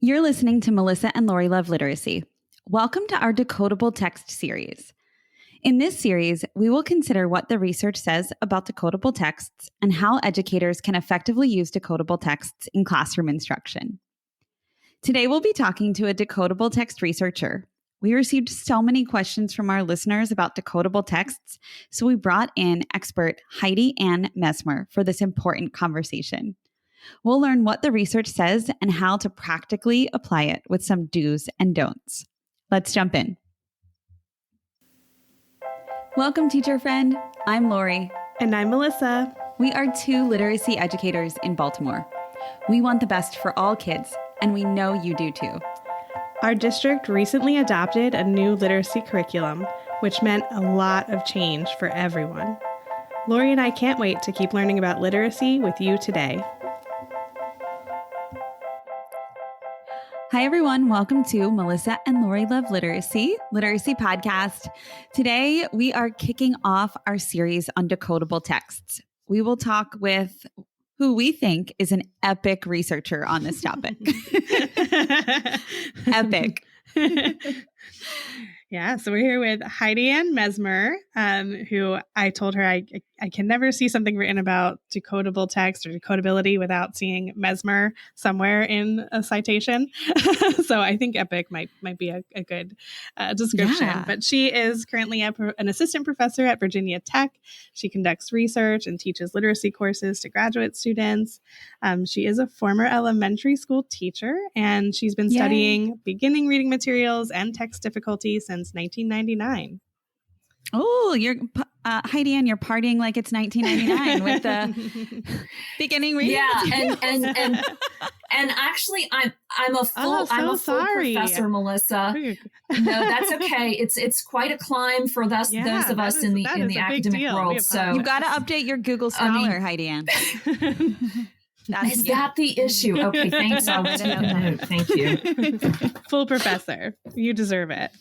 You're listening to Melissa and Lori Love Literacy. Welcome to our Decodable text series. In this series, we will consider what the research says about decodable texts and how educators can effectively use decodable texts in classroom instruction. Today, we'll be talking to a decodable text researcher. We received so many questions from our listeners about decodable texts, so we brought in expert Heidi Anne Mesmer for this important conversation. We'll learn what the research says and how to practically apply it with some do's and don'ts. Let's jump in. Welcome, teacher friend. I'm Lori. And I'm Melissa. We are two literacy educators in Baltimore. We want the best for all kids, and we know you do too. Our district recently adopted a new literacy curriculum, which meant a lot of change for everyone. Lori and I can't wait to keep learning about literacy with you today. Hi, everyone. Welcome to Melissa and Lori Love Literacy podcast. Today, we are kicking off our series on decodable texts. We will talk with who we think is an epic researcher on this topic. Epic. Yeah, so we're here with Heidi Anne Mesmer, who I told her I can never see something written about decodable text or decodability without seeing Mesmer somewhere in a citation. So I think epic might be a good description. Yeah. But she is currently an assistant professor at Virginia Tech. She conducts research and teaches literacy courses to graduate students. She is a former elementary school teacher, and she's been studying beginning reading materials and text difficulty since 1999. Oh, you're Heidi Anne, you're partying like it's 1999 with the beginning reading. Yeah, and actually, I'm a full professor, Melissa. No, that's okay. It's quite a climb for those of us in the academic world. So you've got to update your Google Scholar, Heidi Anne. Is that the issue? Okay, thanks. I'll take a note. Thank you. Full professor. You deserve it.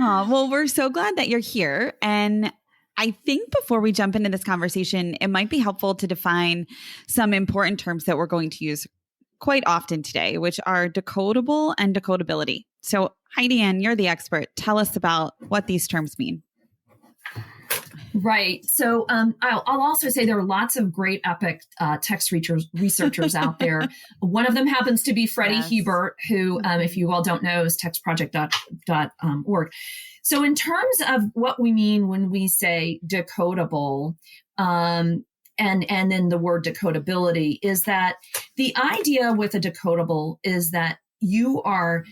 Oh, well, we're so glad that you're here. And I think before we jump into this conversation, it might be helpful to define some important terms that we're going to use quite often today, which are decodable and decodability. So Heidi Anne, you're the expert. Tell us about what these terms mean. Right. So I'll also say there are lots of great epic text researchers out there. One of them happens to be Freddie Hebert, who, if you all don't know, is textproject.org. So in terms of what we mean when we say decodable, and then the word decodability, is that the idea with a decodable is that you are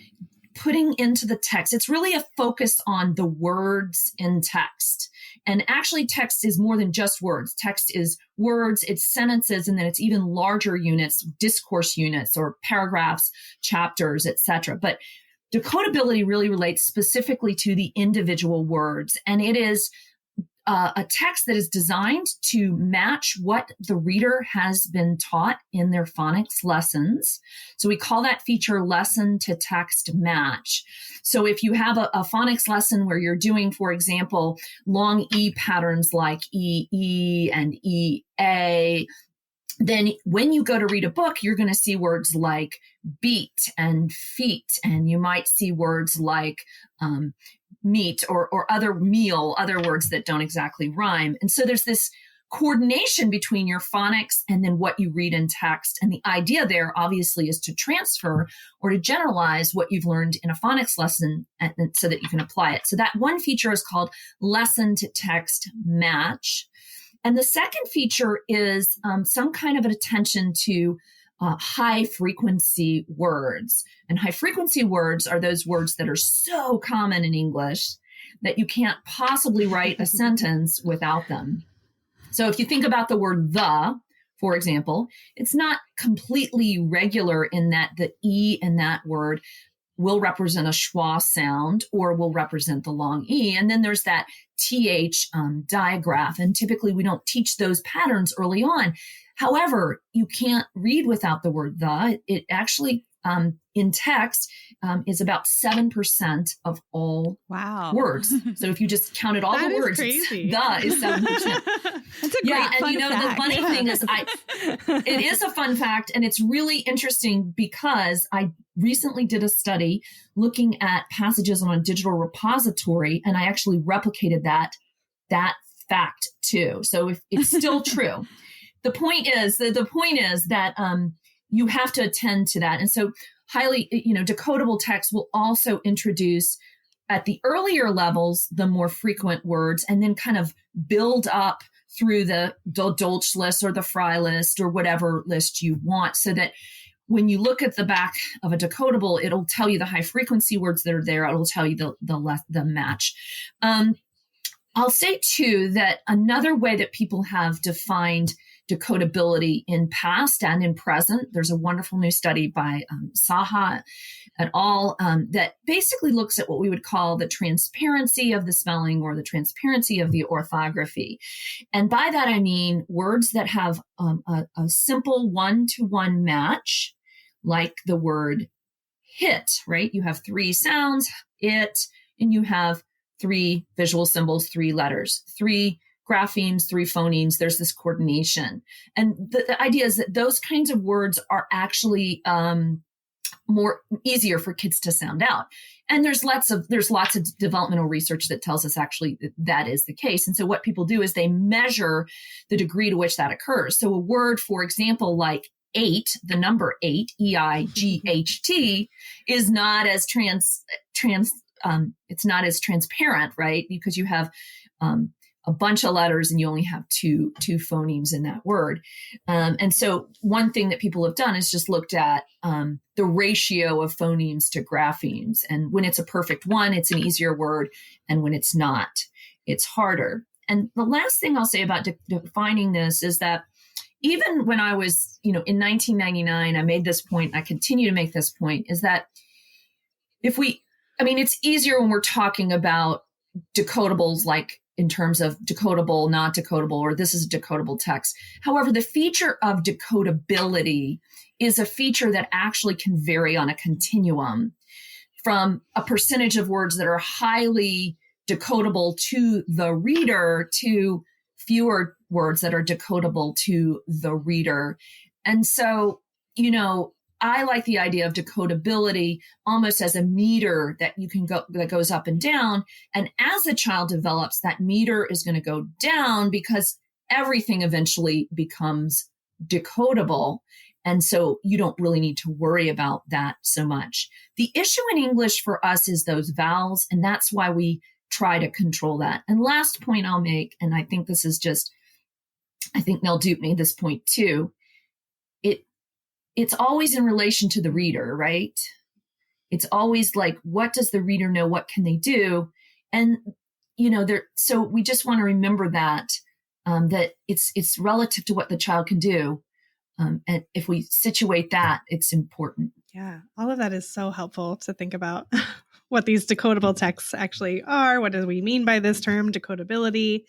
putting into the text, it's really a focus on the words in text. And actually, text is more than just words. Text is words, it's sentences, and then it's even larger units, discourse units or paragraphs, chapters, etc. But decodability really relates specifically to the individual words. And it is a text that is designed to match what the reader has been taught in their phonics lessons. So we call that feature lesson to text match. So if you have a phonics lesson where you're doing, for example, long E patterns like E and EA, then when you go to read a book, you're going to see words like beat and feet, and you might see words like meat or other meal, other words that don't exactly rhyme. And so there's this coordination between your phonics and then what you read in text. And the idea there obviously is to transfer or to generalize what you've learned in a phonics lesson so that you can apply it. So that one feature is called lesson to text match. And the second feature is some kind of an attention to high frequency words. And high frequency words are those words that are so common in English that you can't possibly write a sentence without them. So if you think about the word the, for example, it's not completely regular in that the E in that word will represent a schwa sound or will represent the long E. And then there's that TH digraph. And typically we don't teach those patterns early on. However, you can't read without the word the. It actually in text is about 7% of all words. So if you just counted all the words, crazy. the is 7%. That's a great fun fact. The funny thing is it is a fun fact, and it's really interesting because I recently did a study looking at passages on a digital repository, and I actually replicated that fact too. So if it's still true. The point is that you have to attend to that. And so decodable text will also introduce at the earlier levels, the more frequent words, and then kind of build up through the Dolch list or the Fry list or whatever list you want, so that when you look at the back of a decodable, it'll tell you the high frequency words that are there. It'll tell you the match. I'll say too that another way that people have defined decodability in past and in present, there's a wonderful new study by Saha et al. That basically looks at what we would call the transparency of the spelling or the transparency of the orthography. And by that, I mean words that have a simple one-to-one match, like the word hit, right? You have 3 sounds, it, and you have 3 visual symbols, 3 letters, 3 graphemes, 3 phonemes. There's this coordination. And the idea is that those kinds of words are actually more easier for kids to sound out. And there's lots of developmental research that tells us actually that is the case. And so what people do is they measure the degree to which that occurs. So a word, for example, like 8, the number 8, EIGHT, is not as it's not as transparent, right? Because you have a bunch of letters and you only have two phonemes in that word. And so one thing that people have done is just looked at the ratio of phonemes to graphemes. And when it's a perfect 1, it's an easier word. And when it's not, it's harder. And the last thing I'll say about defining this is that even when I was, in 1999, I made this point, I continue to make this point, is that it's easier when we're talking about decodables, like in terms of decodable, not decodable, or this is a decodable text. However, the feature of decodability is a feature that actually can vary on a continuum from a percentage of words that are highly decodable to the reader to fewer words that are decodable to the reader. And so, I like the idea of decodability almost as a meter that that goes up and down. And as a child develops, that meter is going to go down because everything eventually becomes decodable. And so you don't really need to worry about that so much. The issue in English for us is those vowels, and that's why we try to control that. And last point I'll make, and I think Nell Dupe made this point too, it's always in relation to the reader, right? It's always like, what does the reader know? What can they do? And, so we just want to remember that it's relative to what the child can do. And if we situate that, it's important. Yeah, all of that is so helpful to think about what these decodable texts actually are. What do we mean by this term, decodability?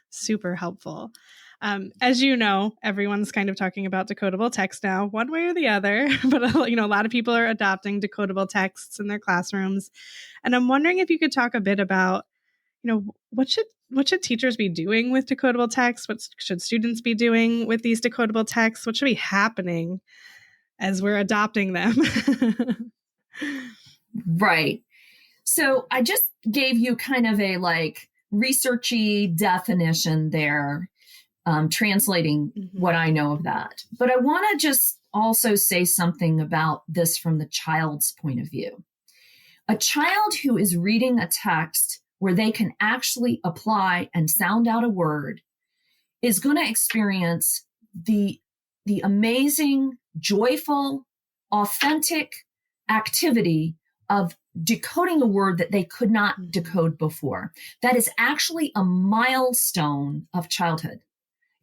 Super helpful. As you know, everyone's kind of talking about decodable text now, one way or the other, but a lot of people are adopting decodable texts in their classrooms. And I'm wondering if you could talk a bit about, what should teachers be doing with decodable texts? What should students be doing with these decodable texts? What should be happening as we're adopting them? Right. So I just gave you kind of a researchy definition there. Translating what I know of that. But I want to just also say something about this from the child's point of view. A child who is reading a text where they can actually apply and sound out a word is going to experience the amazing, joyful, authentic activity of decoding a word that they could not decode before. That is actually a milestone of childhood.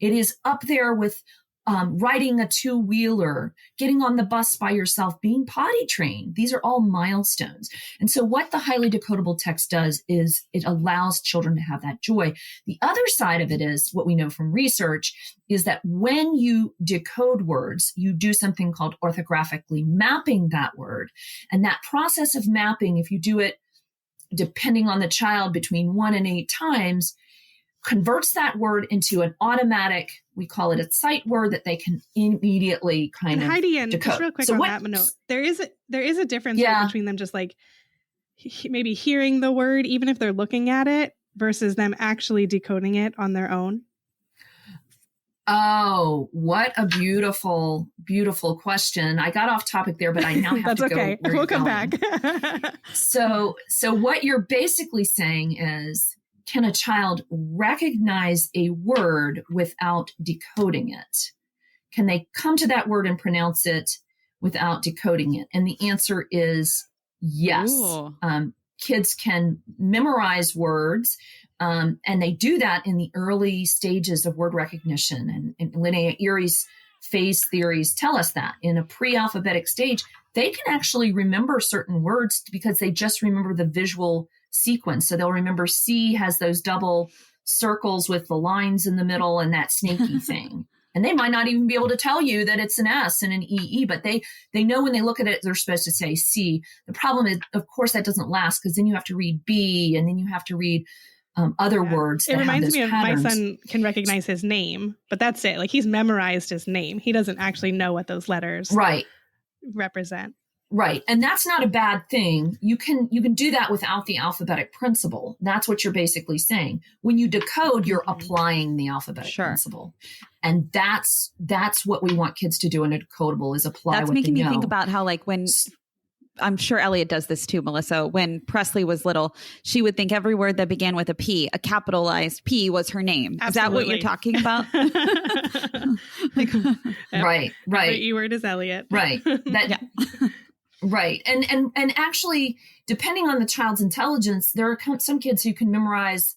It is up there with riding a two-wheeler, getting on the bus by yourself, being potty trained. These are all milestones. And so what the highly decodable text does is it allows children to have that joy. The other side of it is what we know from research is that when you decode words, you do something called orthographically mapping that word. And that process of mapping, if you do it depending on the child between 1 and 8 times, converts that word into an automatic, we call it a sight word that they can immediately kind of Heidi Anne, decode. just real quick on that note, there is a difference between them just like maybe hearing the word, even if they're looking at it, versus them actually decoding it on their own. Oh, what a beautiful, beautiful question. I got off topic there, but I now have to go. That's okay. We'll come back. So what you're basically saying is, can a child recognize a word without decoding it? Can they come to that word and pronounce it without decoding it? And the answer is yes. Kids can memorize words, and they do that in the early stages of word recognition. And Linnea Erie's phase theories tell us that in a pre-alphabetic stage, they can actually remember certain words because they just remember the visual sequence. So they'll remember C has those double circles with the lines in the middle and that snaky thing. And they might not even be able to tell you that it's an S and an EE, but they know when they look at it, they're supposed to say C. The problem is, of course, that doesn't last because then you have to read B and then you have to read other words. It reminds me of patterns. My son can recognize his name, but that's it. Like he's memorized his name. He doesn't actually know what those letters represent. Right. And that's not a bad thing. You can do that without the alphabetic principle. That's what you're basically saying. When you decode, you're applying the alphabetic principle. And that's what we want kids to do in a decodable is apply that's what they know. That's making me think about how like when I'm sure Elliot does this too, Melissa. When Presley was little, she would think every word that began with a P, a capitalized P, was her name. Absolutely. Is that what you're talking about? Right. The E word is Elliot. Right. Right. And actually, depending on the child's intelligence, there are some kids who can memorize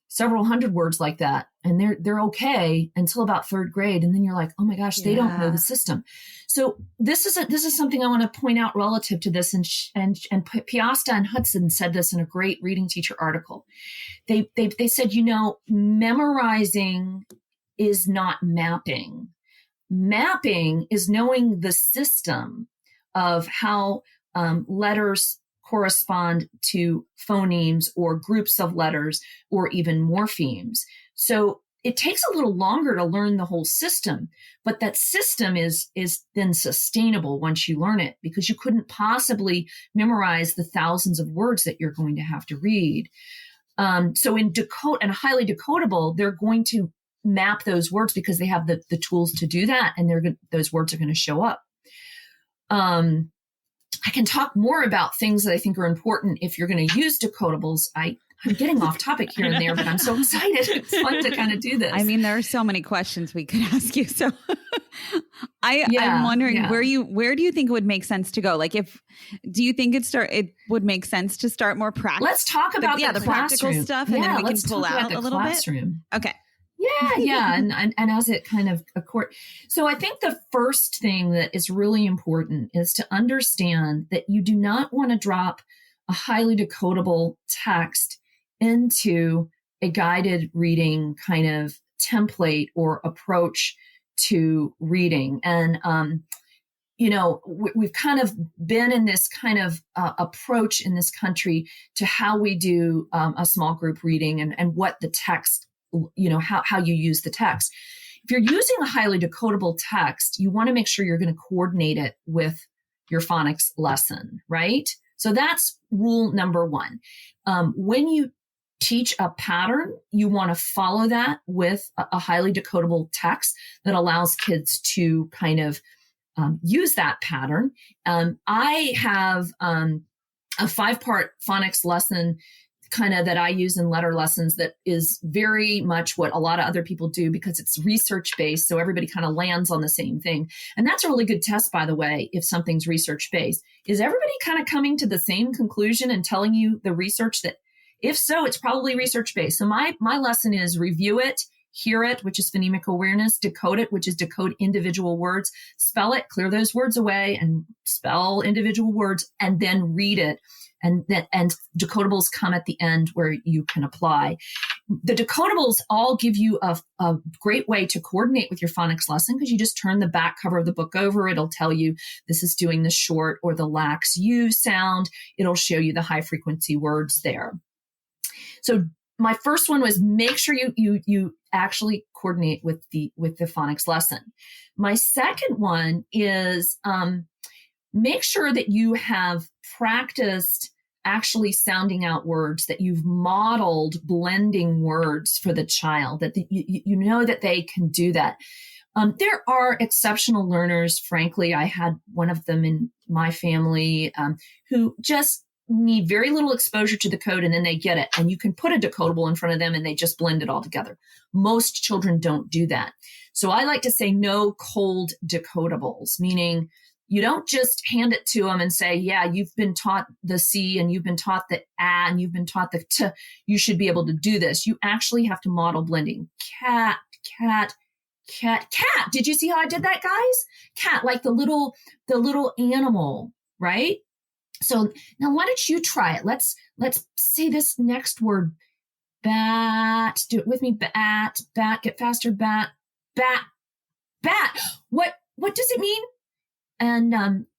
several hundred words like that, and they're okay until about 3rd grade, and then you're like, oh my gosh, they don't know the system. So this is something I want to point out relative to this, and Piasta and Hudson said this in a great reading teacher article. They said, memorizing is not mapping. Mapping is knowing the system of how letters correspond to phonemes or groups of letters or even morphemes. So it takes a little longer to learn the whole system, but that system is then sustainable once you learn it, because you couldn't possibly memorize the thousands of words that you're going to have to read. So in highly decodable, they're going to map those words because they have the tools to do that, and those words are going to show up. I can talk more about things that I think are important if you're going to use decodables. I'm getting off topic here and there, but I'm so excited. It's fun to kind of do this. I mean, there are so many questions we could ask you. So I'm wondering where do you think it would make sense to go? Like do you think it would make sense to start more practice? Let's talk about the practical stuff, and then we can pull out a little bit. Okay. Yeah. And as it kind of so I think the first thing that is really important is to understand that you do not want to drop a highly decodable text into a guided reading kind of template or approach to reading. And, we've kind of been in this kind of approach in this country to how we do a small group reading and what the text, how you use the text. If you're using a highly decodable text, you want to make sure you're going to coordinate it with your phonics lesson, right? So that's rule number 1. When you teach a pattern, you want to follow that with a highly decodable text that allows kids to kind of use that pattern. I have a 5-part phonics lesson kind of that I use in letter lessons that is very much what a lot of other people do because it's research-based. So everybody kind of lands on the same thing. And that's a really good test, by the way, if something's research-based. Is everybody kind of coming to the same conclusion and telling you the research that, if so, it's probably research-based. So my lesson is review it hear it, which is phonemic awareness, decode it, which is decode individual words, spell it, clear those words away and spell individual words, and then read it. And decodables come at the end where you can apply. The decodables all give you a great way to coordinate with your phonics lesson, because you just turn the back cover of the book over. It'll tell you this is doing the short or the lax U sound. It'll show you the high frequency words there. So my first one was make sure you actually coordinate with the phonics lesson. My second one is make sure that you have practiced actually sounding out words, that you've modeled blending words for the child, that you know that they can do that. There are exceptional learners. Frankly, I had one of them in my family who just need very little exposure to the code, and then they get it. And you can put a decodable in front of them and they just blend it all together. Most children don't do that. So I like to say no cold decodables, meaning you don't just hand it to them and say, yeah, you've been taught the C and you've been taught the A and you've been taught the T. You should be able to do this. You actually have to model blending. Cat, cat, cat, cat. Did you see how I did that, guys? Cat, like the little animal, right? So now why don't you try it? Let's say this next word, bat. Do it with me. Bat, get faster. Bat. What does it mean? And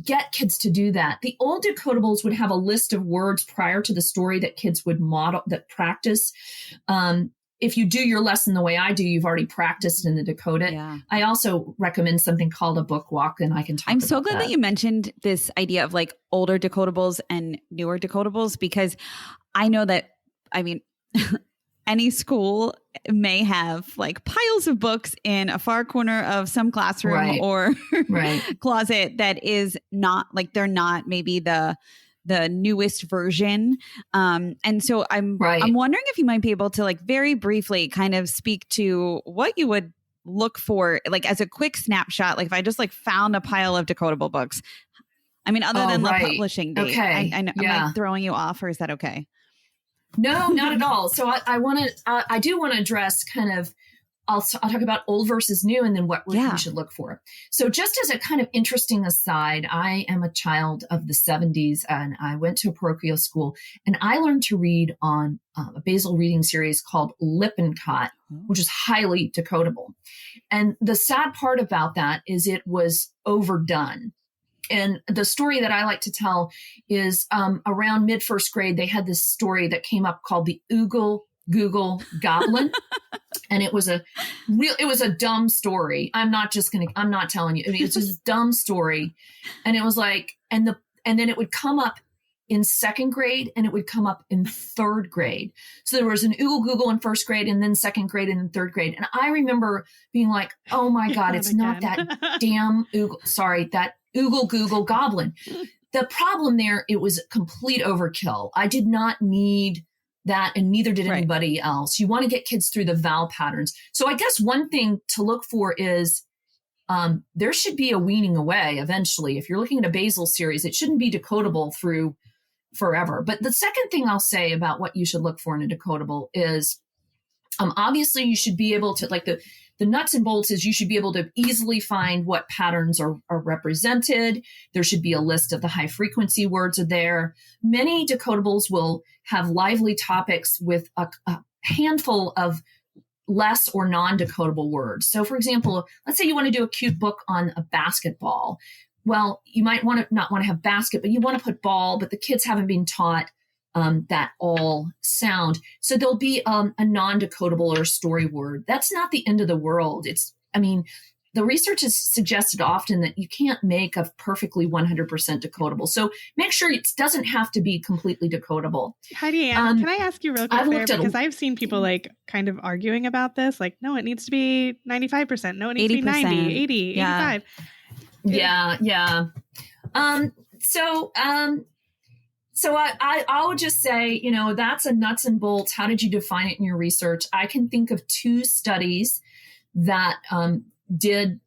get kids to do that. The old decodables would have a list of words prior to the story that kids would model, that practice. If you do your lesson the way I do, you've already practiced in the decode it. Yeah. I also recommend something called a book walk, and I can talk about that. I'm so glad that you mentioned this idea of like older decodables and newer decodables, because I know that, I mean, any school may have like piles of books in a far corner of some classroom or closet that is not like, they're not maybe the newest version. And so I'm wondering if you might be able to like very briefly kind of speak to what you would look for, like as a quick snapshot, like if I just like found a pile of decodable books, I mean, other than the publishing date. Okay. I know, am I throwing you off, or is that okay? No, not at all. So I do want to address kind of, I'll talk about old versus new, and then what we should look for. So just as a kind of interesting aside, I am a child of the 70s, and I went to a parochial school, and I learned to read on a basal reading series called Lippincott, which is highly decodable. And the sad part about that is it was overdone. And the story that I like to tell is around mid-first grade, they had this story that came up called the Oogle Google Goblin. And it was a dumb story. I'm not telling you. I mean, it's just a dumb story. And it was like, and then it would come up in second grade and it would come up in third grade. So there was an Oogle Google in first grade and then second grade and then third grade. And I remember being like, oh my God, it's not that damn that Oogle Google Goblin. The problem there, it was complete overkill. I did not need that, and neither did anybody else. You want to get kids through the vowel patterns. So I guess one thing to look for is there should be a weaning away eventually. If you're looking at a basal series, it shouldn't be decodable through forever. But the second thing I'll say about what you should look for in a decodable is obviously you should be able to, like the nuts and bolts is you should be able to easily find what patterns are represented. There should be a list of the high frequency words are there. Many decodables will have lively topics with a handful of less or non-decodable words. So for example, let's say you want to do a cute book on a basketball. Well, you might not want to have basket, but you want to put ball, but the kids haven't been taught that all sound. So there'll be a non-decodable or story word. That's not the end of the world. The research has suggested often that you can't make a perfectly 100% decodable. So make sure it doesn't have to be completely decodable. Heidi Anne, can I ask you real quick there? Because I've seen people like kind of arguing about this. Like, no, it needs to be 95%. No, it needs to be 90, 80, 85. Yeah. So I would just say, that's a nuts and bolts. How did you define it in your research? I can think of 2 studies that did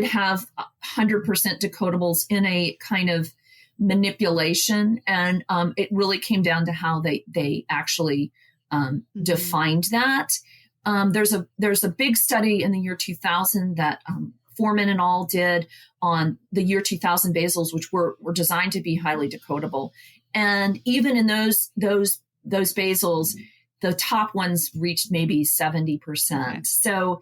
have 100% decodables in a kind of manipulation. And it really came down to how they actually defined that. There's a big study in the year 2000 that Foreman and all did on the year 2000 basals, which were designed to be highly decodable. And even in those basals, the top ones reached maybe 70%. Okay. So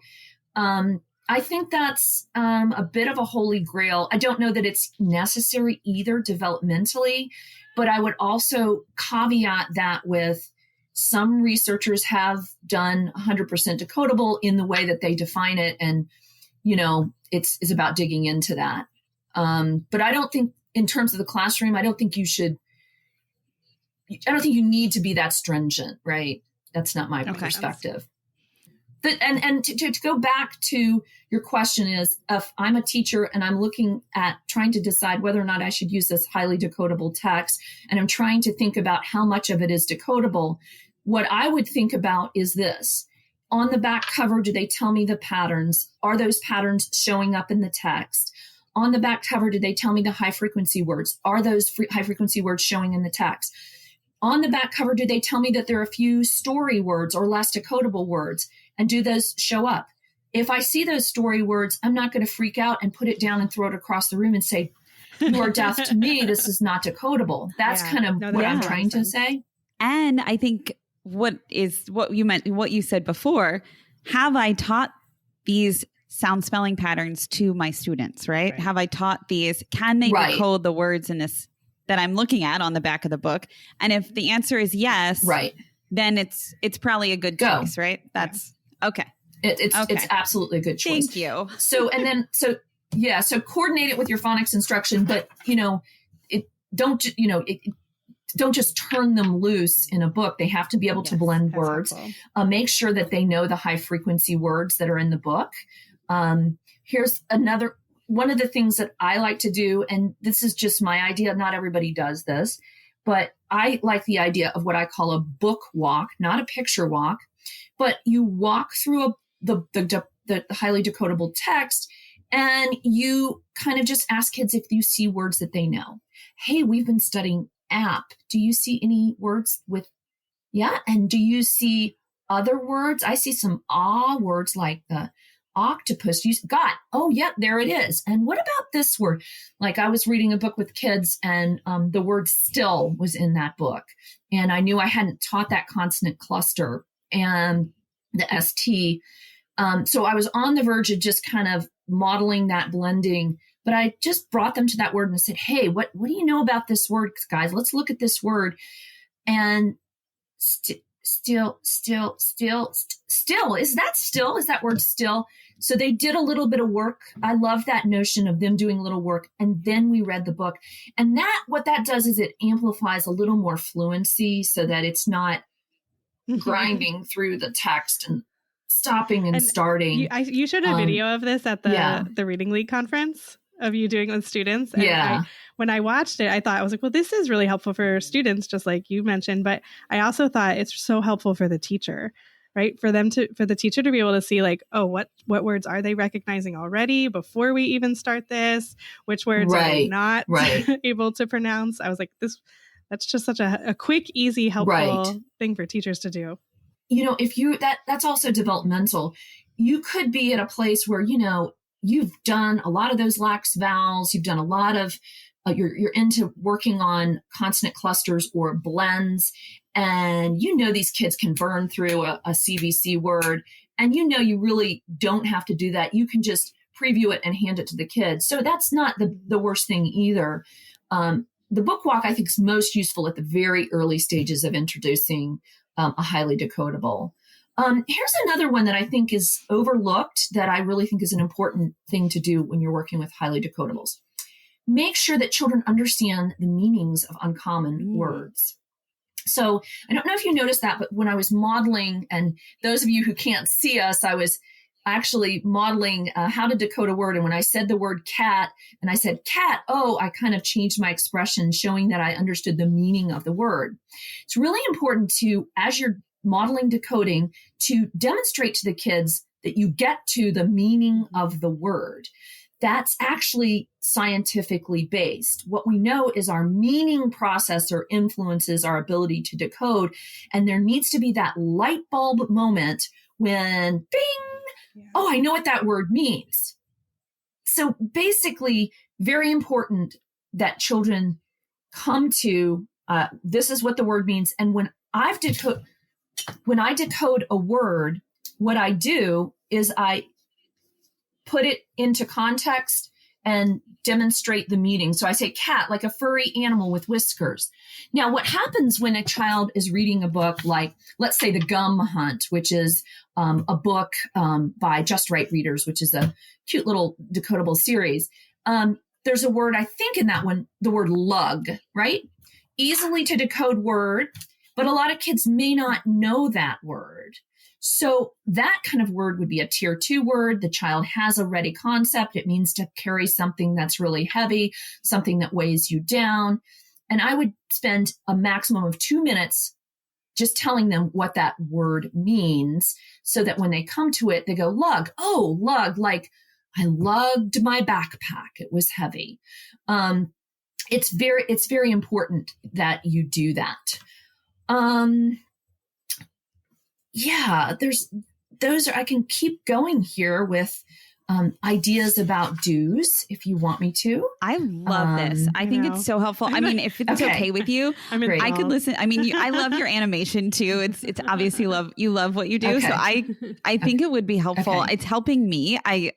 I think that's a bit of a holy grail. I don't know that it's necessary either developmentally, but I would also caveat that with some researchers have done 100% decodable in the way that they define it. And, it's about digging into that. But I don't think in terms of the classroom, I don't think you need to be that stringent, right? That's not my perspective. And to go back to your question is, if I'm a teacher and I'm looking at trying to decide whether or not I should use this highly decodable text, and I'm trying to think about how much of it is decodable, what I would think about is this. On the back cover, do they tell me the patterns? Are those patterns showing up in the text? On the back cover, do they tell me the high frequency words? Are those high frequency words showing in the text? On the back cover, do they tell me that there are a few story words or less decodable words? And do those show up? If I see those story words, I'm not going to freak out and put it down and throw it across the room and say, you are deaf to me. This is not decodable. That's kind of what I'm trying to say. And I think what you said before, have I taught these sound spelling patterns to my students, right? Have I taught these? Can they decode the words in this that I'm looking at on the back of the book? And if the answer is yes, then it's probably a good choice, right? That's okay. It's absolutely a good choice. Thank you. So coordinate it with your phonics instruction, but don't just turn them loose in a book. They have to be able to blend words. Make sure that they know the high frequency words that are in the book. Here's another one of the things that I like to do, and this is just my idea. Not everybody does this, but I like the idea of what I call a book walk, not a picture walk, but you walk through the highly decodable text and you kind of just ask kids if you see words that they know. Hey, we've been studying app. Do you see any words with, and do you see other words? I see some words like the octopus. You got, there it is. And what about this word? Like I was reading a book with kids and the word still was in that book. And I knew I hadn't taught that consonant cluster and the ST. So I was on the verge of just kind of modeling that blending, but I just brought them to that word and said, hey, what do you know about this word, guys? Let's look at this word. And still, is that word still? So they did a little bit of work. I love that notion of them doing a little work. And then we read the book. And what that does is it amplifies a little more fluency so that it's not grinding through the text and stopping and starting. You showed a video of this at the Reading League conference of you doing it with students. And when I watched it, I was like, well, this is really helpful for students, just like you mentioned. But I also thought it's so helpful for the teacher, right? For the teacher to be able to see like, oh, what words are they recognizing already before we even start this? Which words are they not able to pronounce? I was like, that's just such a quick, easy, helpful thing for teachers to do. If that's also developmental. You could be at a place where, you've done a lot of those lax vowels. You've done a lot of, you're into working on consonant clusters or blends. And these kids can burn through a CVC word. And you really don't have to do that. You can just preview it and hand it to the kids. So that's not the worst thing either. The book walk, I think, is most useful at the very early stages of introducing a highly decodable. Here's another one that I think is overlooked that I really think is an important thing to do when you're working with highly decodables. Make sure that children understand the meanings of uncommon words. So I don't know if you noticed that, but when I was modeling, and those of you who can't see us, I was actually modeling how to decode a word. And when I said the word cat and I said cat, I kind of changed my expression, showing that I understood the meaning of the word. It's really important to, as you're modeling decoding, to demonstrate to the kids that you get to the meaning of the word. That's actually scientifically based. What we know is our meaning processor influences our ability to decode. And there needs to be that light bulb moment when bing, oh, I know what that word means. So basically, very important that children come to, this is what the word means. And when I decode a word, what I do is I put it into context and demonstrate the meaning. So I say cat, like a furry animal with whiskers. Now, what happens when a child is reading a book like, let's say, The Gum Hunt, which is a book by Just Right Readers, which is a cute little decodable series. There's a word, I think in that one, the word lug, right? Easily to decode word, but a lot of kids may not know that word. So that kind of word would be a tier 2 word. The child has a ready concept. It means to carry something that's really heavy, something that weighs you down. And I would spend a maximum of 2 minutes just telling them what that word means so that when they come to it, they go, lug. Oh, lug, like I lugged my backpack. It was heavy. It's very important that you do that. I can keep going here with ideas about do's if you want me to. I love this. I think it's so helpful. I mean, if it's okay with you, I could listen. I mean, I love your animation too. It's obviously you love what you do. Okay. So I think it would be helpful. Okay. It's helping me. I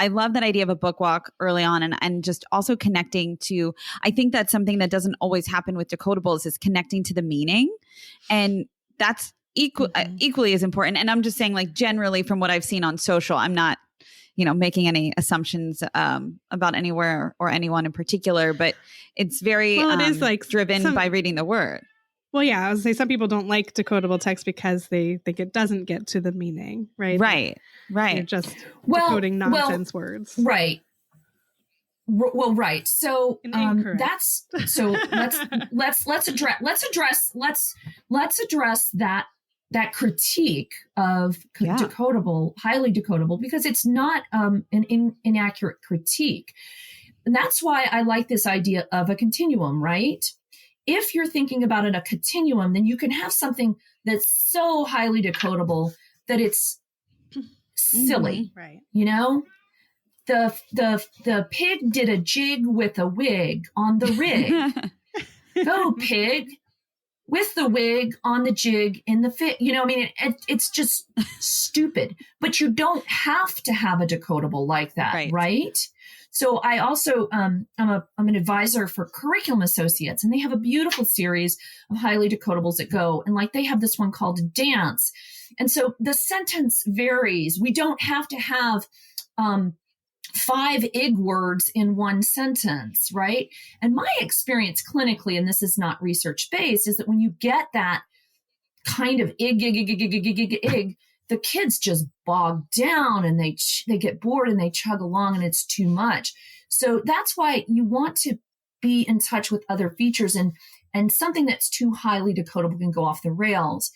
love that idea of a book walk early on and just also connecting to, I think that's something that doesn't always happen with decodables is connecting to the meaning. And that's equally as important. And I'm just saying, like, generally from what I've seen on social, I'm not, making any assumptions about anywhere or anyone in particular, but it's very it is like driven by reading the word. Well, yeah, I would say some people don't like decodable text because they think it doesn't get to the meaning, right? Right. You're just decoding nonsense words. Right. Well, right. So that's so let's address that critique of decodable, highly decodable, because it's not an inaccurate critique. And that's why I like this idea of a continuum, right? If you're thinking about it a continuum, then you can have something that's so highly decodable that it's silly, right? The pig did a jig with a wig on the rig. Go pig with the wig on the jig in the fit. It's just stupid. But you don't have to have a decodable like that, right? So I also I'm an advisor for curriculum associates, and they have a beautiful series of highly decodables that go, and like they have this one called Dance. And so the sentence varies. We don't have to have 5 ig words in one sentence, right? And my experience clinically, and this is not research based, is that when you get that kind of ig, the kids just bog down and they get bored and they chug along and it's too much. So that's why you want to be in touch with other features, and something that's too highly decodable can go off the rails.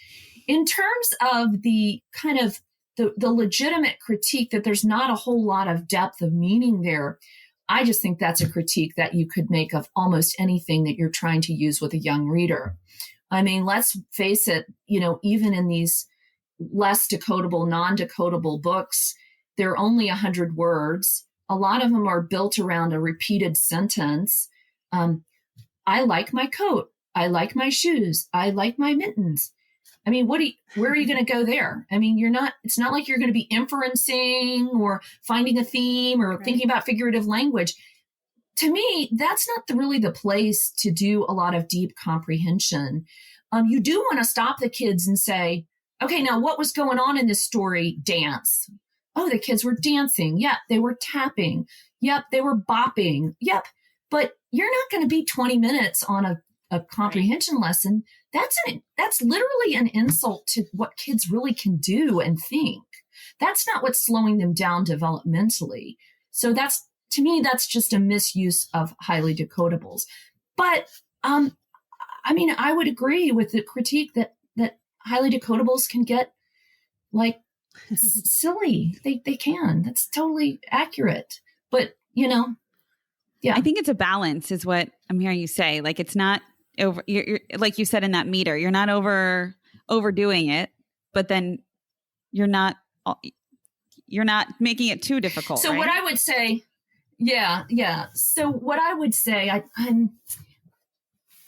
In terms of the kind of the legitimate critique that there's not a whole lot of depth of meaning there, I just think that's a critique that you could make of almost anything that you're trying to use with a young reader. I mean, let's face it, even in these less decodable, non-decodable books, there are only 100 words. A lot of them are built around a repeated sentence. I like my coat. I like my shoes. I like my mittens. I mean, where are you going to go there? I mean, it's not like you're going to be inferencing or finding a theme or thinking about figurative language. To me, that's not really the place to do a lot of deep comprehension. You do want to stop the kids and say, okay, now what was going on in this story? Dance. Oh, the kids were dancing. Yep. They were tapping. Yep. They were bopping. Yep. But you're not going to be 20 minutes on a comprehension lesson. That's literally an insult to what kids really can do and think. That's not what's slowing them down developmentally. So to me, that's just a misuse of highly decodables. But I would agree with the critique that highly decodables can get like silly. They can. That's totally accurate. But yeah. I think it's a balance is what I'm hearing you say. Like it's not over, you're like you said in that meter, you're not overdoing it, but then you're not making it too difficult. So right? what I would say, So what I would say,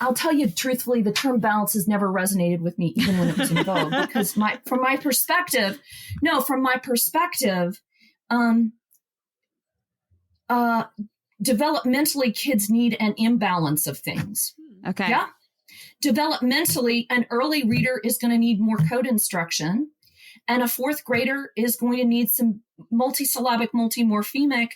I'll tell you truthfully, the term balance has never resonated with me, even when it was in vogue, because from my perspective, developmentally, kids need an imbalance of things. Okay. Yeah. Developmentally, an early reader is going to need more code instruction, and a fourth grader is going to need some multisyllabic, multimorphemic,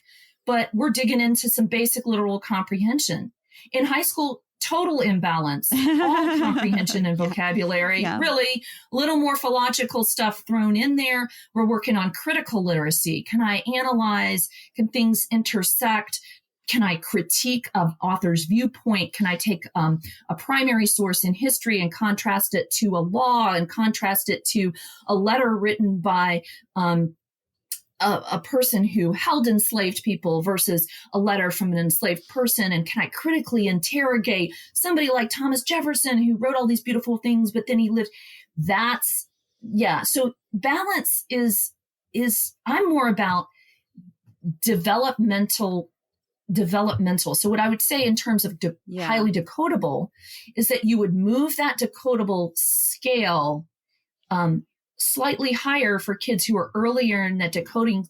but we're digging into some basic literal comprehension. In high school, total imbalance, all comprehension and vocabulary, really little morphological stuff thrown in there. We're working on critical literacy. Can I analyze? Can things intersect? Can I critique an author's viewpoint? Can I take a primary source in history and contrast it to a law and contrast it to a letter written by a person who held enslaved people versus a letter from an enslaved person? And can I critically interrogate somebody like Thomas Jefferson, who wrote all these beautiful things, but then he lived? So balance is I'm more about developmental. So what I would say in terms of highly decodable is that you would move that decodable scale slightly higher for kids who are earlier in that decoding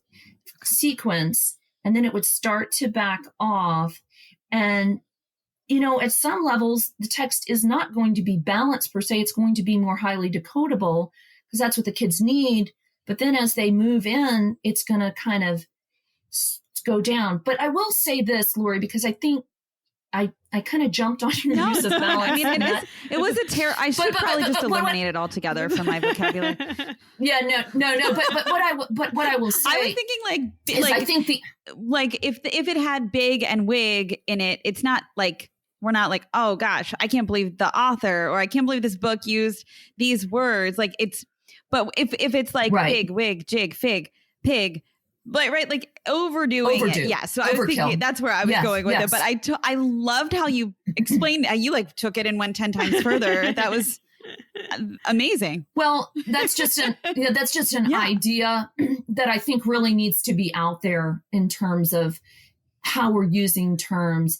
sequence, and then it would start to back off. And, at some levels, the text is not going to be balanced per se. It's going to be more highly decodable because that's what the kids need. But then as they move in, it's going to kind of go down. But I will say this, Lori, because I think I kind of jumped on your use of balance. I mean, it was a terror. I should probably just eliminate it altogether from my vocabulary. Yeah, no. But what I will say, I was thinking I think if it had big and wig in it, it's not like we're not like, oh gosh, I can't believe the author, or I can't believe this book used these words. Like it's, but if it's like big, wig, jig, fig, pig. But like overdoing it. Yeah. So I was thinking that's where I was going with it. But I loved how you explained, you like took it and went 10 times further. That was amazing. Well, that's just an idea that I think really needs to be out there in terms of how we're using terms.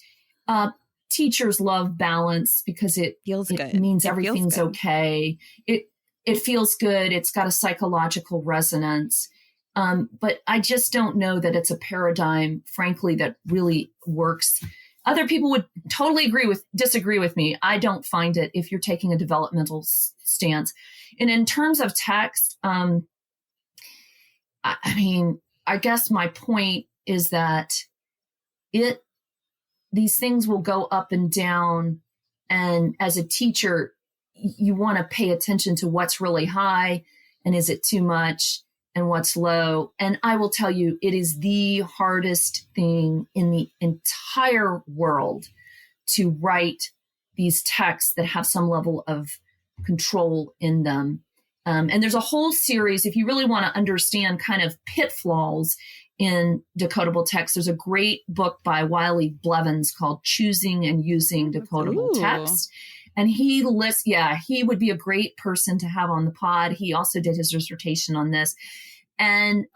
Teachers love balance because it feels good. It means everything's okay. It feels good. It's got a psychological resonance. But I just don't know that it's a paradigm, frankly, that really works. Other people would totally disagree with me. I don't find it if you're taking a developmental stance. And in terms of text, I guess my point is that these things will go up and down. And as a teacher, you want to pay attention to what's really high and is it too much, and what's low. And I will tell you, it is the hardest thing in the entire world to write these texts that have some level of control in them. And there's a whole series, if you really want to understand kind of pitfalls in decodable text, there's a great book by Wiley Blevins called Choosing and Using Decodable Text. And he would be a great person to have on the pod. He also did his dissertation on this. And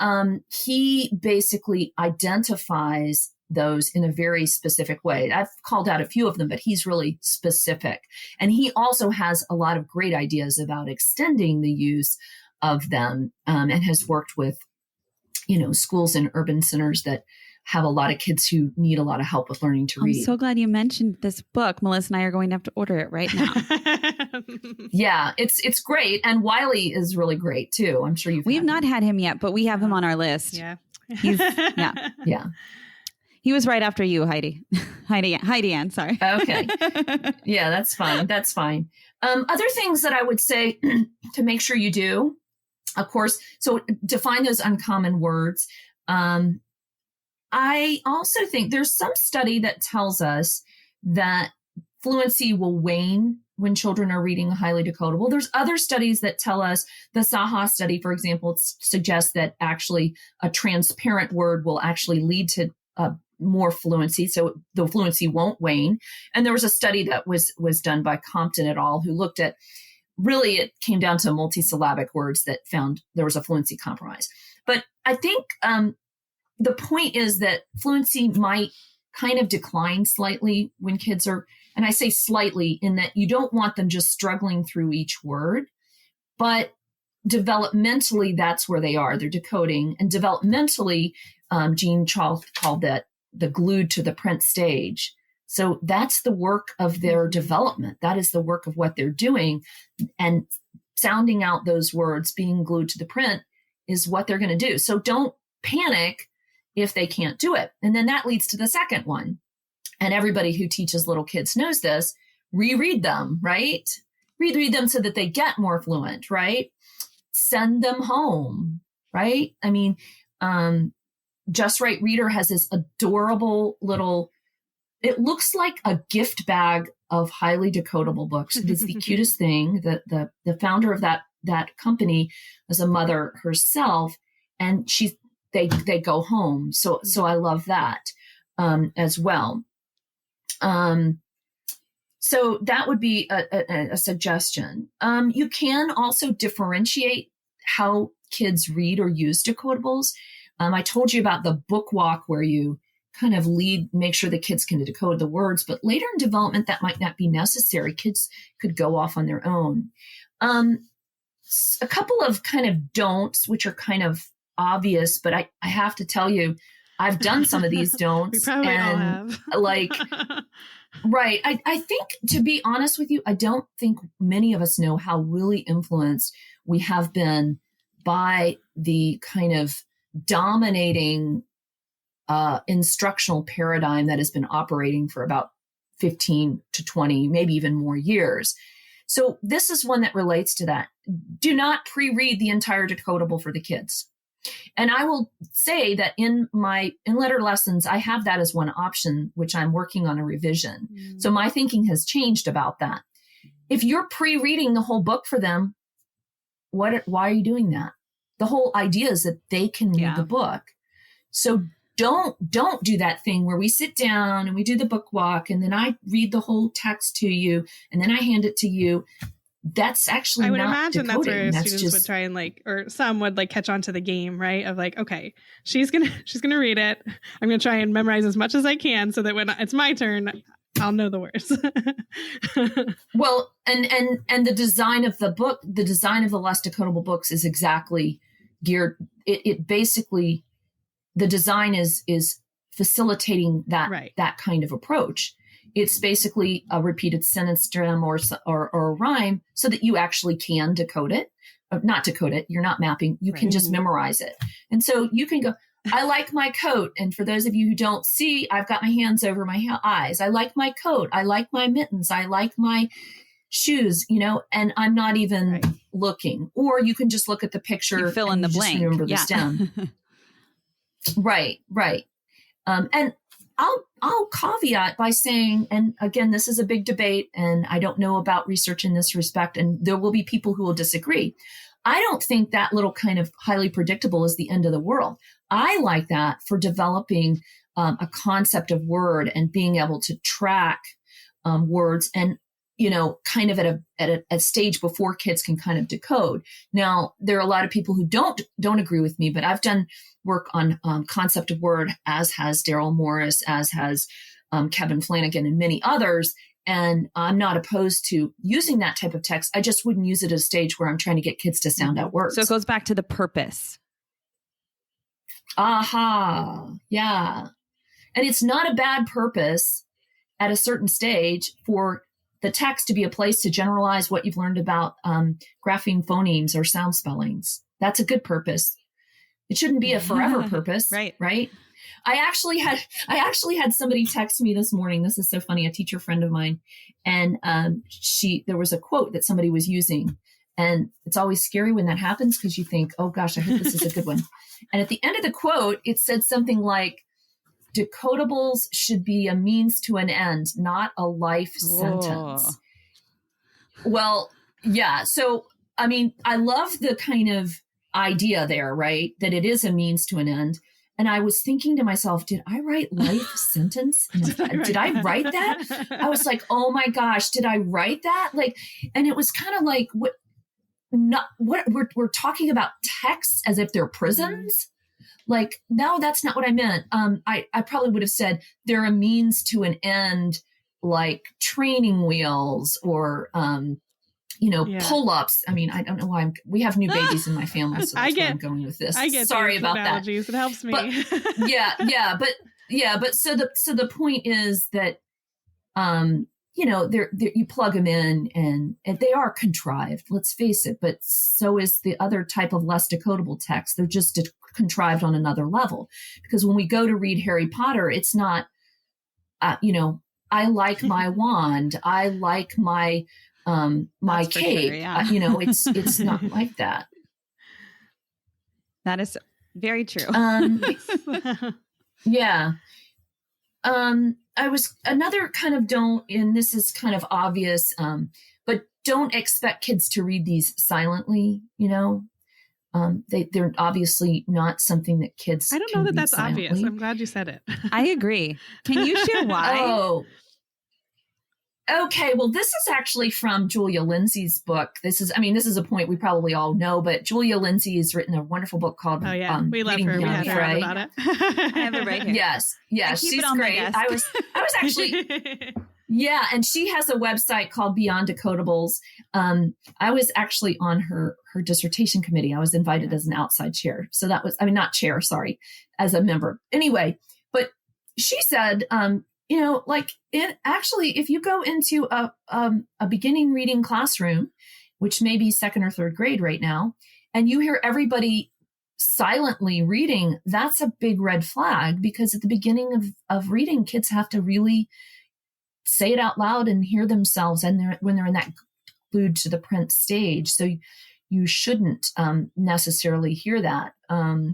he basically identifies those in a very specific way. I've called out a few of them, but he's really specific. And he also has a lot of great ideas about extending the use of them, and has worked with, schools and urban centers that have a lot of kids who need a lot of help with learning to read. I'm so glad you mentioned this book. Melissa and I are going to have to order it right now. Yeah, it's great. And Wiley is really great too. I'm sure we've not had him yet, but we have him on our list. Yeah. Yeah. He was right after you, Heidi. Heidi Anne, sorry. Okay. Yeah, that's fine. Other things that I would say to make sure you do, of course, so define those uncommon words. I also think there's some study that tells us that fluency will wane when children are reading highly decodable. There's other studies that tell us, the Saha study, for example, suggests that actually a transparent word will actually lead to more fluency. So the fluency won't wane. And there was a study that was done by Compton et al. Who looked at really it came down to multisyllabic words that found there was a fluency compromise. But I think the point is that fluency might kind of decline slightly when kids are, and I say slightly in that you don't want them just struggling through each word, but developmentally, that's where they are. They're decoding. And developmentally, Jean Charles called that the glued to the print stage. So that's the work of their development. That is the work of what they're doing. And sounding out those words, being glued to the print, is what they're going to do. So don't panic if they can't do it. And then that leads to the second one. And everybody who teaches little kids knows this: reread them, right? Reread them so that they get more fluent, right? Send them home, right? I mean, Just Right Reader has this adorable little, it looks like a gift bag of highly decodable books. It is the cutest thing. The founder of that company was a mother herself, and they go home. So I love that as well. So that would be a suggestion. You can also differentiate how kids read or use decodables. I told you about the book walk where you kind of make sure the kids can decode the words, but later in development, that might not be necessary. Kids could go off on their own. A couple of kind of don'ts, which are kind of obvious, but I have to tell you, I've done some of these don'ts. We probably all have. Right. I think, to be honest with you, I don't think many of us know how really influenced we have been by the kind of dominating instructional paradigm that has been operating for about 15 to 20, maybe even more years. So this is one that relates to that. Do not pre-read the entire decodable for the kids. And I will say that in letter lessons, I have that as one option, which I'm working on a revision. So my thinking has changed about that. If you're pre-reading the whole book for them, why are you doing that? The whole idea is that they can read the book. So don't do that thing where we sit down and we do the book walk and then I read the whole text to you and then I hand it to you. That's actually I would not imagine decoding. that's where students would try and or some would catch on to the game, right? Of okay, she's gonna read it. I'm gonna try and memorize as much as I can so that when it's my turn, I'll know the words. Well, and the design of the book, the design of the less decodable books is exactly geared. It basically, the design is facilitating that kind of approach. It's basically a repeated sentence stem or a rhyme so that you actually can decode it. Not decode it. You're not mapping. You can just memorize it. And so you can go, I like my coat. And for those of you who don't see, I've got my hands over my eyes. I like my coat. I like my mittens. I like my shoes, and I'm not even looking. Or you can just look at the picture. You fill in the blank. Remember the stem. Right. And I'll caveat by saying, and again, this is a big debate, and I don't know about research in this respect, and there will be people who will disagree. I don't think that little kind of highly predictable is the end of the world. I like that for developing a concept of word and being able to track words and, kind of at a stage before kids can kind of decode. Now, there are a lot of people who don't agree with me, but I've done work on concept of word, as has Daryl Morris, as has Kevin Flanagan and many others. And I'm not opposed to using that type of text. I just wouldn't use it at a stage where I'm trying to get kids to sound out words. So it goes back to the purpose. Aha. Yeah. And it's not a bad purpose at a certain stage for the text to be a place to generalize what you've learned about grapheme phonemes or sound spellings. That's a good purpose. It shouldn't be a forever purpose, right? I actually had somebody text me this morning. This is so funny. A teacher friend of mine, and there was a quote that somebody was using, and it's always scary when that happens because you think, oh gosh, I hope this is a good one. And at the end of the quote, it said something like, "Decodables should be a means to an end, not a life sentence." Well, yeah. So I mean, I love the kind of idea there, right? That it is a means to an end. And I was thinking to myself, did I write life sentence? Did I write that? I was like, oh my gosh, did I write that? Like, and it was kind of like, we're talking about texts as if they're prisons. Like, no, that's not what I meant. I probably would have said they're a means to an end, like training wheels or, pull-ups. I mean, I don't know why we have new babies in my family, so that's where I'm going with this. I get Sorry about analogies. that. It helps me. But, but so the point is that, you plug them in and they are contrived, let's face it, but so is the other type of less decodable text. They're just contrived on another level, because when we go to read Harry Potter, it's not, I like my wand. I like my cake. Sure, it's not like that. That is very true. Yeah. I was another kind of and this is kind of obvious, but don't expect kids to read these silently, they're obviously not something that kids I don't know that that's silently. obvious. I'm glad you said it. I agree. Can you share why? Oh, okay. Well, this is actually from Julia Lindsay's book. This is a point we probably all know, but Julia Lindsay has written a wonderful book called we love her. We had her on about it. I have it right here. Yes, she's great. I was actually yeah, and she has a website called Beyond Decodable. I was actually on her dissertation committee. I was invited as an outside chair. So that was, not chair, sorry, as a member. Anyway, but she said, if you go into a beginning reading classroom, which may be second or third grade right now, and you hear everybody silently reading, that's a big red flag, because at the beginning of reading, kids have to really say it out loud and hear themselves, and when they're in that glued to the print stage. So you shouldn't necessarily hear that. I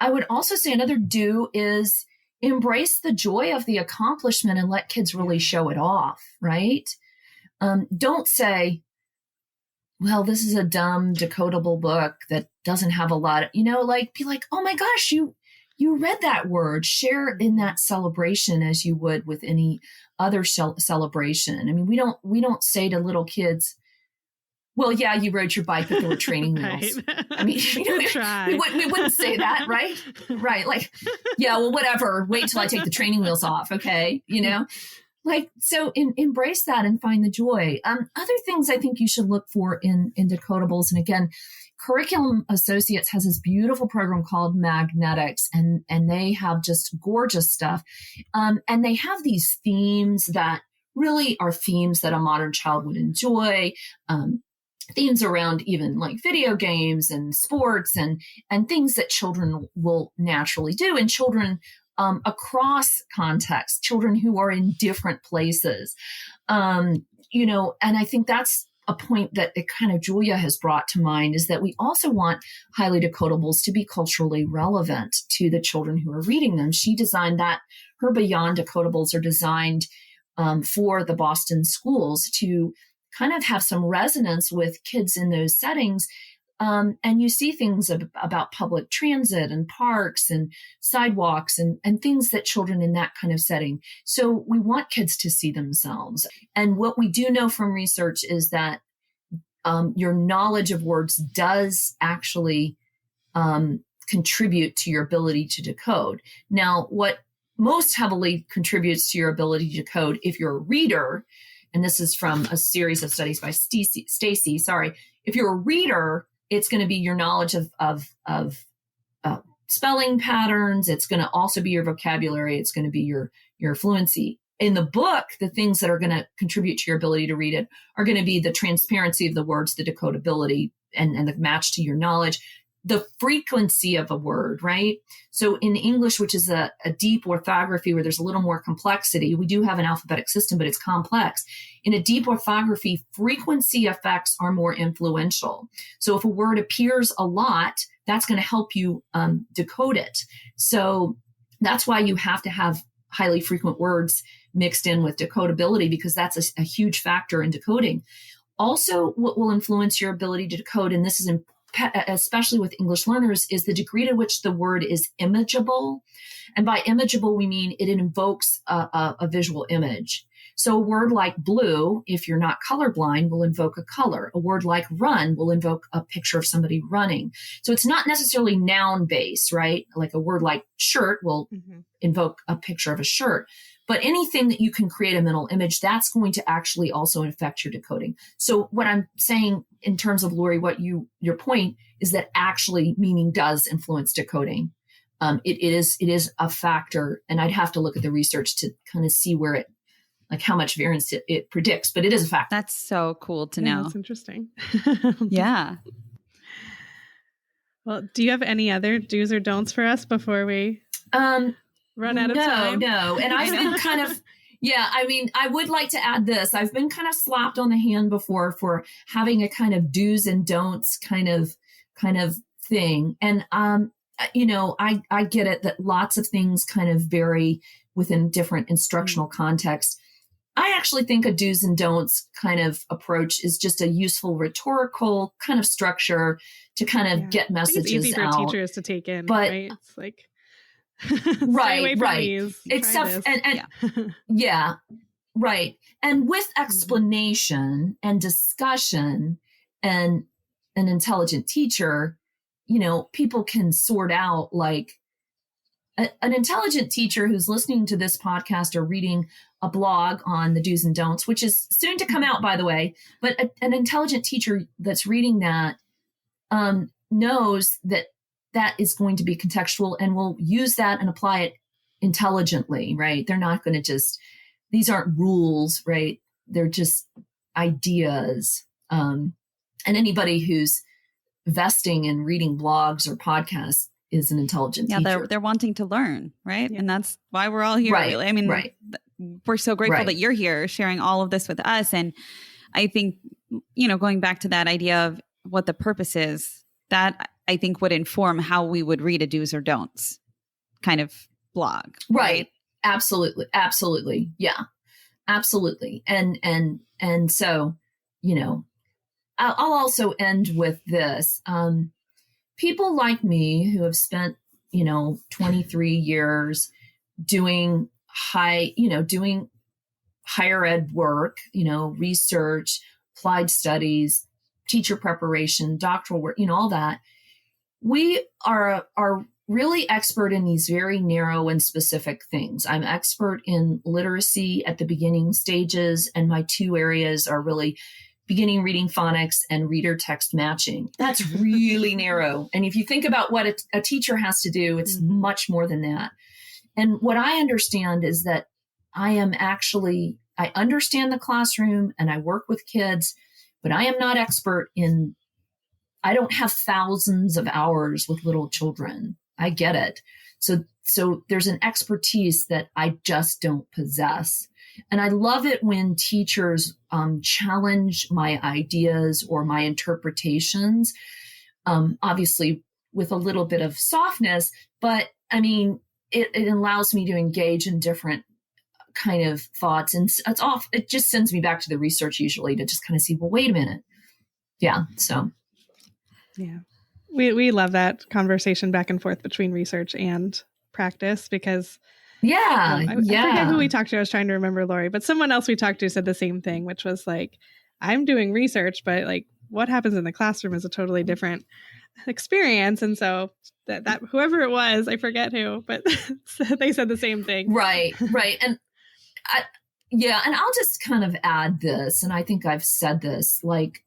would also say another do is embrace the joy of the accomplishment and let kids really show it off, right? Don't say, well, this is a dumb decodable book that doesn't have a lot of, be like, oh my gosh, you read that word. Share in that celebration as you would with any other celebration. I mean, we don't say to little kids, well, yeah, you rode your bike, but there were training wheels. Right. I mean, we wouldn't say that, right? Right. Like, yeah, well, whatever. Wait till I take the training wheels off. Okay. So embrace that and find the joy. Other things I think you should look for in decodables. And again, Curriculum Associates has this beautiful program called Magnetics, and they have just gorgeous stuff. And they have these themes that really are themes that a modern child would enjoy. Themes around even like video games and sports and things that children will naturally do, and children across contexts, children who are in different places. And I think that's a point that it kind of Julia has brought to mind, is that we also want highly decodables to be culturally relevant to the children who are reading them. She designed that. Her Beyond Decodables are designed for the Boston schools to kind of have some resonance with kids in those settings. And you see things about public transit and parks and sidewalks and things that children in that kind of setting. So we want kids to see themselves. And what we do know from research is that your knowledge of words does actually contribute to your ability to decode. Now, what most heavily contributes to your ability to decode, if you're a reader, and this is from a series of studies by Stacy, if you're a reader, it's going to be your knowledge of spelling patterns. It's going to also be your vocabulary. It's going to be your fluency. In the book, the things that are going to contribute to your ability to read it are going to be the transparency of the words, the decodability, and the match to your knowledge, the frequency of a word, right? So in English, which is a deep orthography where there's a little more complexity, we do have an alphabetic system, but it's complex. In a deep orthography, frequency effects are more influential. So if a word appears a lot, that's going to help you decode it. So that's why you have to have highly frequent words mixed in with decodability, because that's a huge factor in decoding. Also, what will influence your ability to decode, and this is especially with English learners, is the degree to which the word is imageable. And by imageable, we mean it invokes a visual image. So a word like blue, if you're not colorblind, will invoke a color. A word like run will invoke a picture of somebody running. So it's not necessarily noun based, right? Like a word like shirt will invoke a picture of a shirt. But anything that you can create a mental image, that's going to actually also affect your decoding. So what I'm saying in terms of, Lori, your point is that actually meaning does influence decoding. It is a factor, and I'd have to look at the research to kind of see where it, like how much variance it predicts, but it is a factor. That's so cool to know. That's interesting. Yeah. Well, do you have any other do's or don'ts for us before we run out of time? No. And I've been kind of, I would like to add this. I've been kind of slapped on the hand before for having a kind of do's and don'ts kind of thing. And, I get it that lots of things kind of vary within different instructional contexts. I actually think a do's and don'ts kind of approach is just a useful rhetorical kind of structure to kind of get messages out. It's easy for teachers to take in, but, right? It's like, right. These, except, right. And with explanation and discussion and an intelligent teacher, people can sort out, like, an intelligent teacher who's listening to this podcast or reading a blog on the do's and don'ts, which is soon to come out, by the way, but an intelligent teacher that's reading that knows that is going to be contextual and will use that and apply it intelligently, right? They're not going to these aren't rules, right? They're just ideas. And anybody who's vesting in reading blogs or podcasts is an intelligent teacher. They're wanting to learn, right? Yeah. And that's why we're all here. Right. Really. I mean, we're so grateful that you're here sharing all of this with us. And I think, going back to that idea of what the purpose is, that I think would inform how we would read a do's or don'ts kind of blog. Right. Absolutely. Absolutely. Yeah, absolutely. And so, I'll also end with this. People like me who have spent, 23 years doing doing higher ed work, research, applied studies, teacher preparation, doctoral work, all that. We are really expert in these very narrow and specific things. I'm expert in literacy at the beginning stages, and my two areas are really beginning reading phonics and reader text matching. That's really narrow. And if you think about what a teacher has to do, it's much more than that. And what I understand is that I understand the classroom and I work with kids, but I am not expert I don't have thousands of hours with little children. I get it. So there's an expertise that I just don't possess. And I love it when teachers challenge my ideas or my interpretations, obviously with a little bit of softness, but I mean, it allows me to engage in different kind of thoughts. And it just sends me back to the research usually to just kind of see, well, wait a minute. Yeah. So. Yeah. We love that conversation back and forth between research and practice because I forget who we talked to. I was trying to remember, Lori, but someone else we talked to said the same thing, which was like, I'm doing research, but like what happens in the classroom is a totally different experience. And so that whoever it was, I forget who, but they said the same thing. Right. And and I'll just kind of add this, and I think I've said this, like,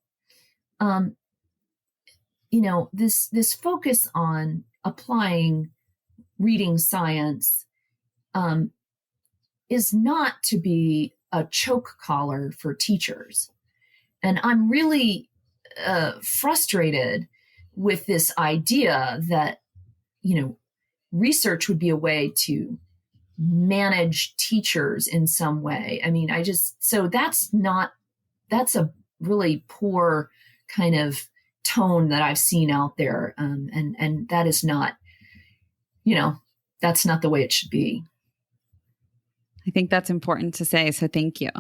this focus on applying reading science is not to be a choke collar for teachers. And I'm really frustrated with this idea that, research would be a way to manage teachers in some way. I mean, that's a really poor kind of tone that I've seen out there. And that is not, that's not the way it should be. I think that's important to say. So thank you.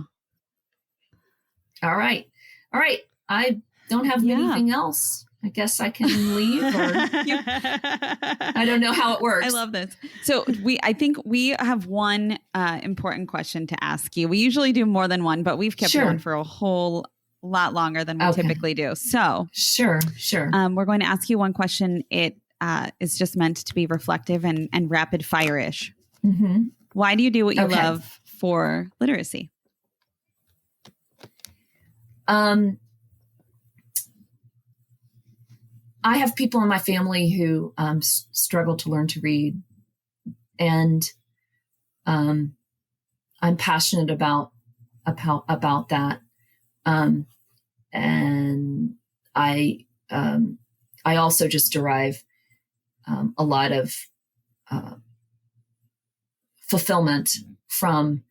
All right. I don't have anything else. I guess I can leave, or I don't know how it works. I love this. So I think we have one important question to ask you. We usually do more than one, but we've kept one for a whole lot longer than we typically do. So sure. We're going to ask you one question. It is just meant to be reflective and rapid fire-ish. Mm-hmm. Why do you do what you love for literacy? I have people in my family who struggle to learn to read, and I'm passionate about that. And I also just derive a lot of fulfillment from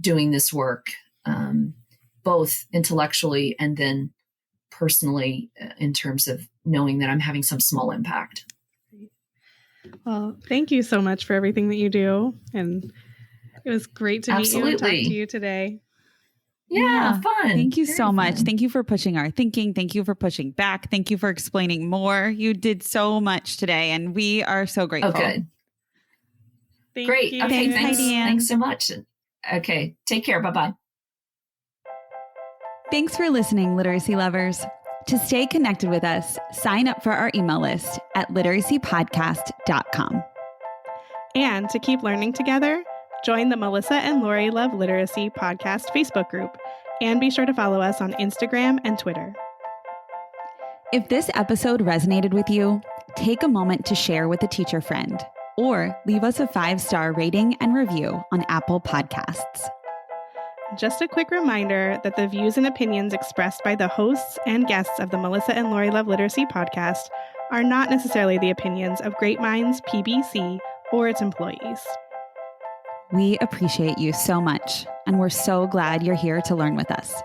doing this work, both intellectually and then personally, in terms of knowing that I'm having some small impact. Well, thank you so much for everything that you do. And it was great to meet you and talk to you today. Yeah, fun. Thank you so much. Thank you for pushing our thinking. Thank you for pushing back. Thank you for explaining more. You did so much today, and we are so grateful. Okay. Great. You. Okay, thanks, Heidi Anne. Thanks so much. Okay, take care. Bye-bye. Thanks for listening, literacy lovers. To stay connected with us, sign up for our email list at literacypodcast.com. And to keep learning together, join the Melissa and Lori Love Literacy Podcast Facebook group, and be sure to follow us on Instagram and Twitter. If this episode resonated with you, take a moment to share with a teacher friend, or leave us a 5-star rating and review on Apple Podcasts. Just a quick reminder that the views and opinions expressed by the hosts and guests of the Melissa and Lori Love Literacy podcast are not necessarily the opinions of Great Minds PBC or its employees. We appreciate you so much, and we're so glad you're here to learn with us.